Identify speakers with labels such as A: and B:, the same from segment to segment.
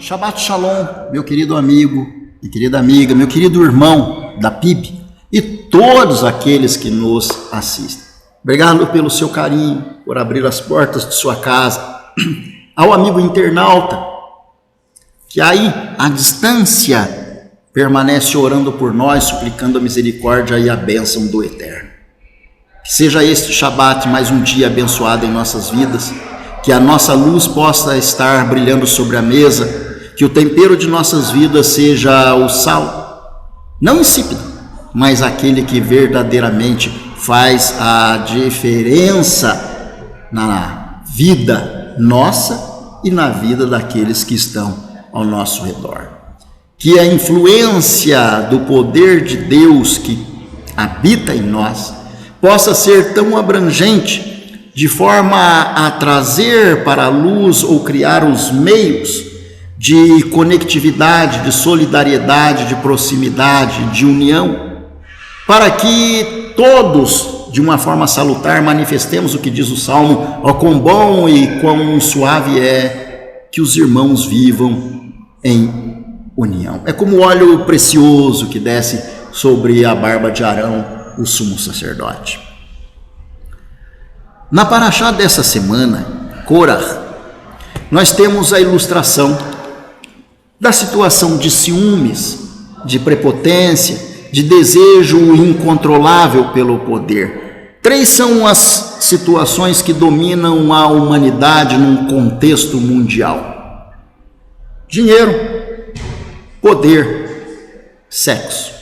A: Shabbat Shalom, meu querido amigo e querida amiga, meu querido irmão da PIB e todos aqueles que nos assistem. Obrigado pelo seu carinho, por abrir as portas de sua casa. Ao amigo internauta, que aí, à distância, permanece orando por nós, suplicando a misericórdia e a bênção do Eterno. Que seja este Shabbat mais um dia abençoado em nossas vidas, que a nossa luz possa estar brilhando sobre a mesa, que o tempero de nossas vidas seja o sal, não insípido, mas aquele que verdadeiramente faz a diferença na vida nossa e na vida daqueles que estão ao nosso redor. Que a influência do poder de Deus que habita em nós possa ser tão abrangente, de forma a trazer para a luz ou criar os meios de conectividade, de solidariedade, de proximidade, de união, para que todos, de uma forma salutar, manifestemos o que diz o Salmo: ó, quão bom e quão suave é que os irmãos vivam em união. É como o óleo precioso que desce sobre a barba de Arão, o sumo sacerdote. Na paraxá dessa semana, Korah, nós temos a ilustração da situação de ciúmes, de prepotência, de desejo incontrolável pelo poder. 3 são as situações que dominam a humanidade num contexto mundial: dinheiro, poder, sexo.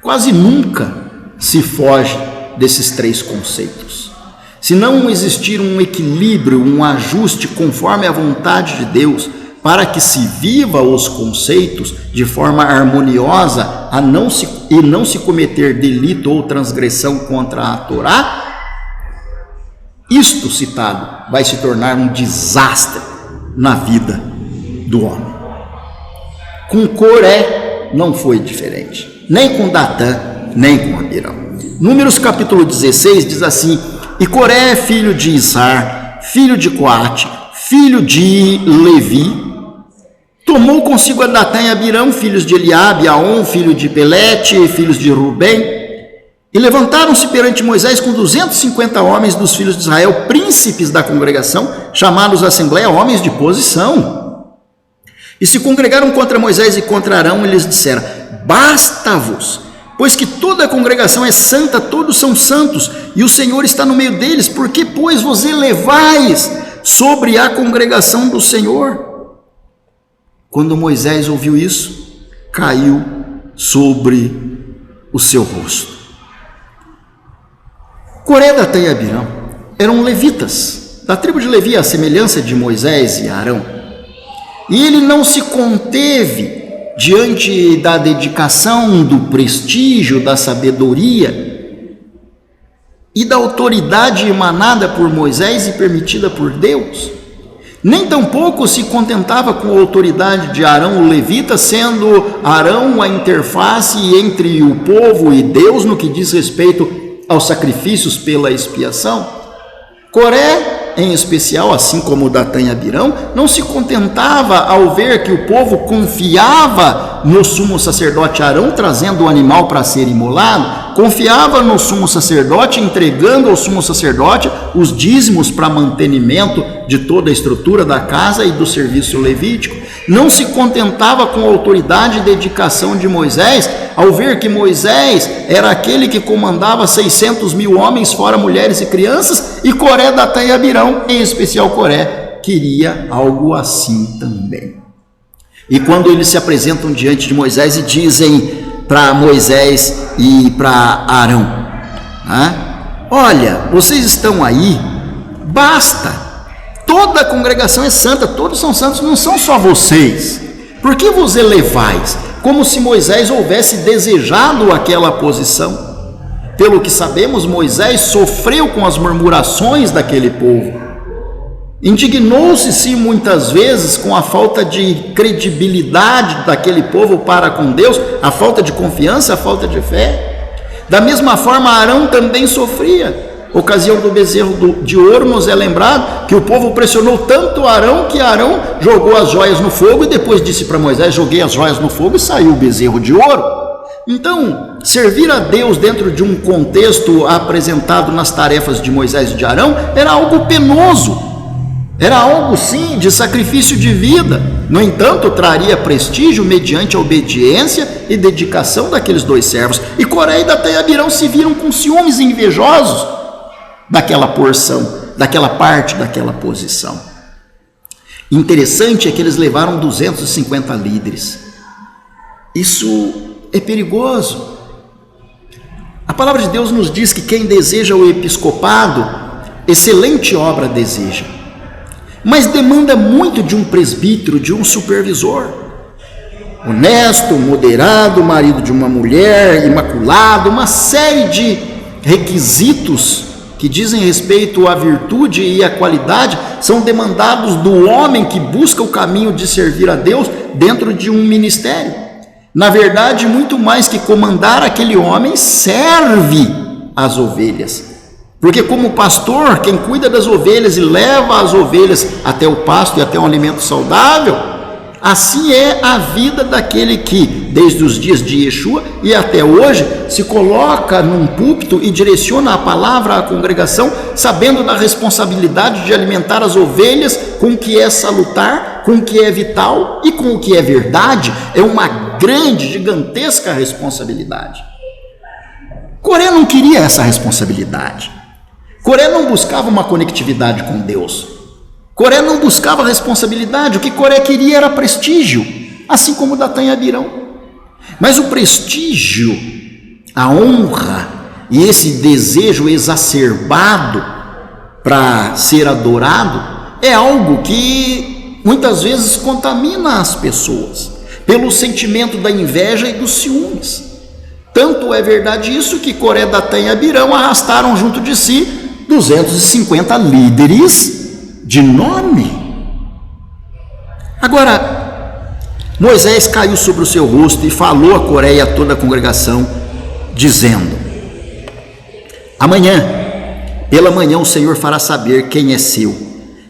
A: Quase nunca se foge desses 3 conceitos. Se não existir um equilíbrio, um ajuste conforme a vontade de Deus, para que se viva os conceitos de forma harmoniosa e não se cometer delito ou transgressão contra a Torá, isto citado vai se tornar um desastre na vida do homem. Com Coré não foi diferente, nem com Datã, nem com Abirão. Números capítulo 16 diz assim: e Coré, filho de Izar, filho de Coate, filho de Levi, tomou consigo a Datã e Abirão, filhos de Eliabe, Aon, filho de Pelete, filhos de Rubem, e levantaram-se perante Moisés com 250 homens dos filhos de Israel, príncipes da congregação, chamados à assembleia, homens de posição. E se congregaram contra Moisés e contra Arão, e lhes disseram: basta-vos, pois que toda a congregação é santa, todos são santos, e o Senhor está no meio deles. Por que, pois, vos elevais sobre a congregação do Senhor? Quando Moisés ouviu isso, caiu sobre o seu rosto. Coré, Datã e Abirão eram levitas, da tribo de Levi, à semelhança de Moisés e Arão. E ele não se conteve diante da dedicação, do prestígio, da sabedoria e da autoridade emanada por Moisés e permitida por Deus. Nem tampouco se contentava com a autoridade de Arão, o levita, sendo Arão a interface entre o povo e Deus no que diz respeito aos sacrifícios pela expiação. Coré, em especial, assim como Datã e Abirão, não se contentava ao ver que o povo confiava no sumo sacerdote Arão, trazendo o animal para ser imolado, confiava no sumo sacerdote, entregando ao sumo sacerdote os dízimos para mantenimento de toda a estrutura da casa e do serviço levítico. Não se contentava com a autoridade e dedicação de Moisés, ao ver que Moisés era aquele que comandava 600 mil homens, fora mulheres e crianças, e Coré, Datã e Abirão, em especial Coré, queria algo assim também. E quando eles se apresentam diante de Moisés e dizem para Moisés e para Arão: olha, vocês estão aí, basta, toda a congregação é santa, todos são santos, não são só vocês. Por que vos elevais? Como se Moisés houvesse desejado aquela posição. Pelo que sabemos, Moisés sofreu com as murmurações daquele povo. Indignou-se muitas vezes com a falta de credibilidade daquele povo para com Deus, a falta de confiança, a falta de fé. Da mesma forma, Arão também sofria. ocasião do bezerro de ouro, nos é lembrado que o povo pressionou tanto Arão que Arão jogou as joias no fogo e depois disse para Moisés: joguei as joias no fogo e saiu o bezerro de ouro. Então, servir a Deus dentro de um contexto apresentado nas tarefas de Moisés e de Arão era algo penoso, era algo sim de sacrifício de vida. No entanto, traria prestígio mediante a obediência e dedicação daqueles dois servos. E Coré e Datã e Abirão se viram com ciúmes invejosos daquela porção, daquela parte, daquela posição. Interessante é que eles levaram 250 líderes. Isso é perigoso. A palavra de Deus nos diz que quem deseja o episcopado, excelente obra deseja, mas demanda muito de um presbítero, de um supervisor, honesto, moderado, marido de uma mulher, imaculado, uma série de requisitos que dizem respeito à virtude e à qualidade são demandados do homem que busca o caminho de servir a Deus dentro de um ministério. Na verdade, muito mais que comandar, aquele homem serve as ovelhas. Porque como pastor, quem cuida das ovelhas e leva as ovelhas até o pasto e até um alimento saudável, assim é a vida daquele que, desde os dias de Yeshua e até hoje, se coloca num púlpito e direciona a palavra à congregação, sabendo da responsabilidade de alimentar as ovelhas com o que é salutar, com o que é vital e com o que é verdade. É uma grande, gigantesca responsabilidade. Coré não queria essa responsabilidade. Coré não buscava uma conectividade com Deus. Coré não buscava responsabilidade. O que Coré queria era prestígio, assim como Datã e Abirão. Mas o prestígio, a honra e esse desejo exacerbado para ser adorado é algo que muitas vezes contamina as pessoas pelo sentimento da inveja e dos ciúmes. Tanto é verdade isso que Coré, Datã e Abirão arrastaram junto de si 250 líderes de nome. Agora, Moisés caiu sobre o seu rosto e falou a Coré e a toda a congregação, dizendo: amanhã, pela manhã, o Senhor fará saber quem é seu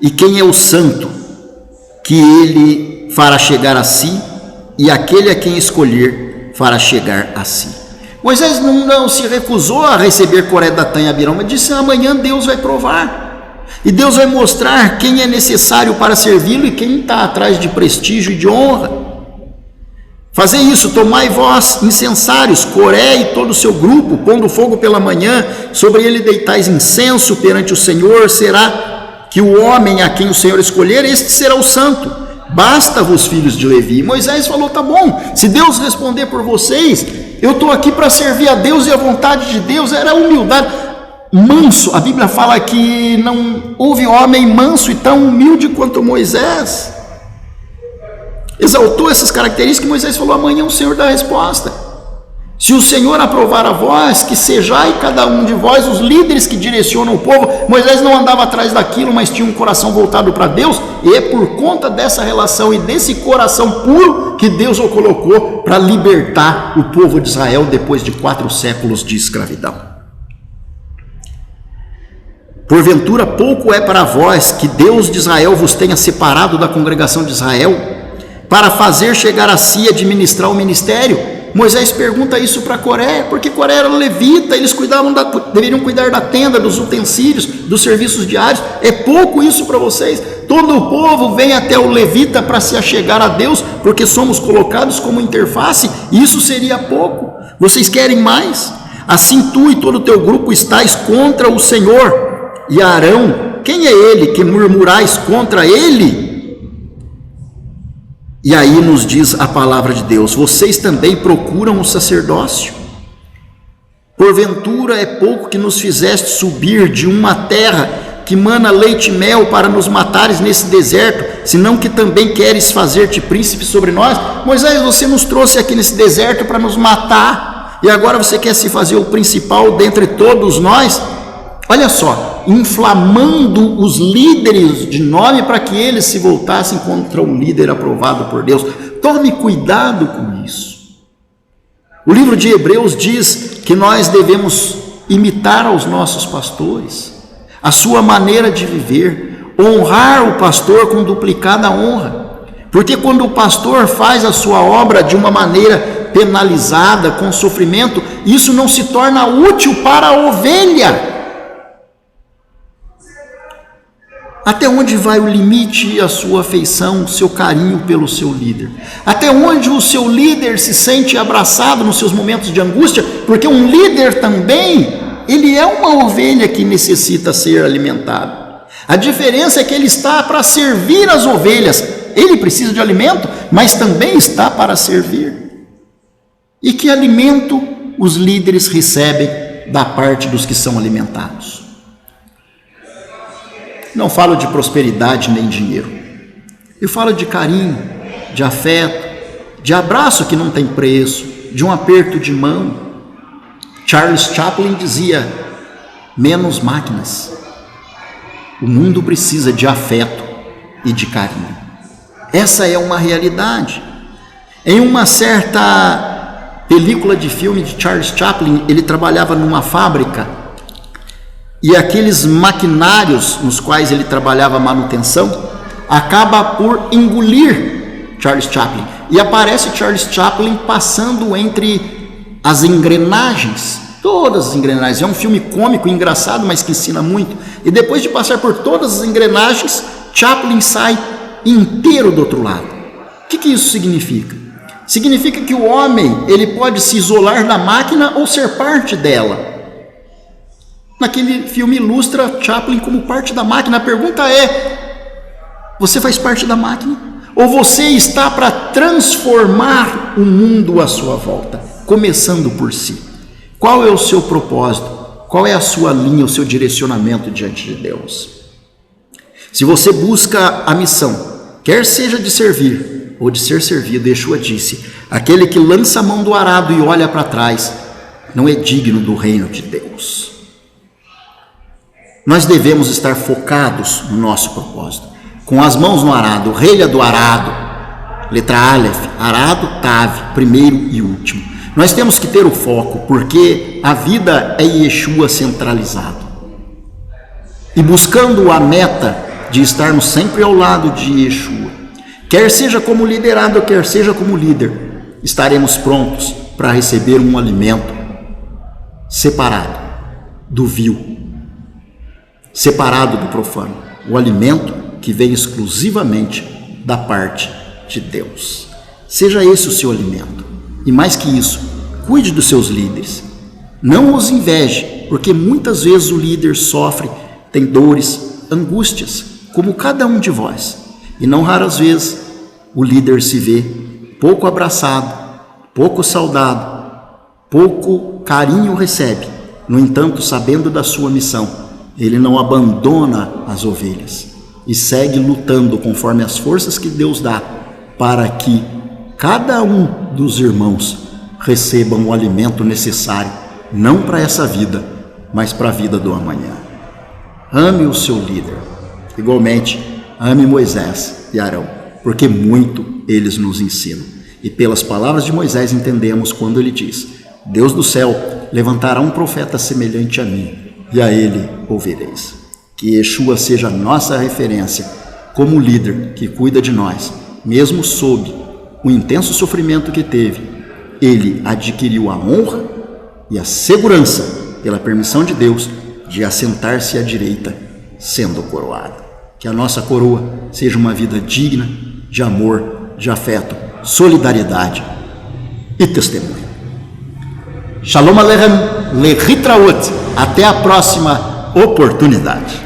A: e quem é o santo que ele fará chegar a si, e aquele a quem escolher fará chegar a si. Moisés não se recusou a receber Coré, Datã e Abirão, mas disse: amanhã Deus vai provar, e Deus vai mostrar quem é necessário para servi-lo e quem está atrás de prestígio e de honra. Fazei isso, tomai vós incensários, Coré e todo o seu grupo, pondo fogo pela manhã, sobre ele deitais incenso perante o Senhor, será que o homem a quem o Senhor escolher, este será o santo. Basta-vos, filhos de Levi. Moisés falou: tá bom, se Deus responder por vocês, eu estou aqui para servir a Deus, e a vontade de Deus era humildade. Manso, a Bíblia fala que não houve homem manso e tão humilde quanto Moisés. Exaltou essas características que Moisés falou: amanhã o Senhor dá a resposta. Se o Senhor aprovar a vós, que sejai cada um de vós os líderes que direcionam o povo. Moisés não andava atrás daquilo, mas tinha um coração voltado para Deus, e é por conta dessa relação e desse coração puro que Deus o colocou para libertar o povo de Israel depois de 4 séculos de escravidão. Porventura pouco é para vós que Deus de Israel vos tenha separado da congregação de Israel, para fazer chegar a si e administrar o ministério? Moisés pergunta isso para Coré, porque Coré era levita, eles deveriam cuidar da tenda, dos utensílios, dos serviços diários. É pouco isso para vocês? Todo o povo vem até o levita para se achegar a Deus, porque somos colocados como interface, e isso seria pouco? Vocês querem mais? Assim tu e todo o teu grupo estáis contra o Senhor. E Arão, quem é ele que murmurais contra ele? E aí nos diz a palavra de Deus: vocês também procuram o sacerdócio? Porventura é pouco que nos fizeste subir de uma terra que mana leite e mel para nos matares nesse deserto, senão que também queres fazer-te príncipe sobre nós? Moisés, você nos trouxe aqui nesse deserto para nos matar, e agora você quer se fazer o principal dentre todos nós? Olha só, inflamando os líderes de nome para que eles se voltassem contra um líder aprovado por Deus. Tome cuidado com isso. O livro de Hebreus diz que nós devemos imitar aos nossos pastores, a sua maneira de viver, honrar o pastor com duplicada honra. Porque quando o pastor faz a sua obra de uma maneira penalizada, com sofrimento, isso não se torna útil para a ovelha. Até onde vai o limite, a sua afeição, o seu carinho pelo seu líder? Até onde o seu líder se sente abraçado nos seus momentos de angústia? Porque um líder também, ele é uma ovelha que necessita ser alimentado. A diferença é que ele está para servir as ovelhas. Ele precisa de alimento, mas também está para servir. E que alimento os líderes recebem da parte dos que são alimentados? Não falo de prosperidade nem dinheiro. Eu falo de carinho, de afeto, de abraço que não tem preço, de um aperto de mão. Charles Chaplin dizia: menos máquinas. O mundo precisa de afeto e de carinho. Essa é uma realidade. Em uma certa película de filme de Charles Chaplin, ele trabalhava numa fábrica e aqueles maquinários nos quais ele trabalhava manutenção acaba por engolir Charles Chaplin. E aparece Charles Chaplin passando entre as engrenagens, todas as engrenagens. É um filme cômico, engraçado, mas que ensina muito. E depois de passar por todas as engrenagens, Chaplin sai inteiro do outro lado. O que isso significa? Significa que o homem, ele pode se isolar da máquina ou ser parte dela. Naquele filme ilustra Chaplin como parte da máquina. A pergunta é: você faz parte da máquina? Ou você está para transformar o mundo à sua volta, começando por si? Qual é o seu propósito? Qual é a sua linha, o seu direcionamento diante de Deus? Se você busca a missão, quer seja de servir ou de ser servido, Yeshua disse: aquele que lança a mão do arado e olha para trás não é digno do reino de Deus. Nós devemos estar focados no nosso propósito, com as mãos no arado, relha do arado, letra Aleph, arado, Tav, primeiro e último. Nós temos que ter o foco, porque a vida é Yeshua centralizado. E buscando a meta de estarmos sempre ao lado de Yeshua, quer seja como liderado, quer seja como líder, estaremos prontos para receber um alimento separado do vil, separado do profano, o alimento que vem exclusivamente da parte de Deus. Seja esse o seu alimento. E mais que isso, cuide dos seus líderes. Não os inveje, porque muitas vezes o líder sofre, tem dores, angústias, como cada um de vós. E não raras vezes o líder se vê pouco abraçado, pouco saudado, pouco carinho recebe. No entanto, sabendo da sua missão, ele não abandona as ovelhas e segue lutando conforme as forças que Deus dá para que cada um dos irmãos recebam o alimento necessário, não para essa vida, mas para a vida do amanhã. Ame o seu líder. Igualmente, ame Moisés e Arão, porque muito eles nos ensinam. E pelas palavras de Moisés entendemos quando ele diz: Deus do céu levantará um profeta semelhante a mim, e a ele ouvireis. Que Yeshua seja a nossa referência como líder que cuida de nós, mesmo sob o intenso sofrimento que teve. Ele adquiriu a honra e a segurança, pela permissão de Deus, de assentar-se à direita, sendo coroado. Que a nossa coroa seja uma vida digna de amor, de afeto, solidariedade e testemunho. Shalom Aleichem, Lehitraot. Até a próxima oportunidade.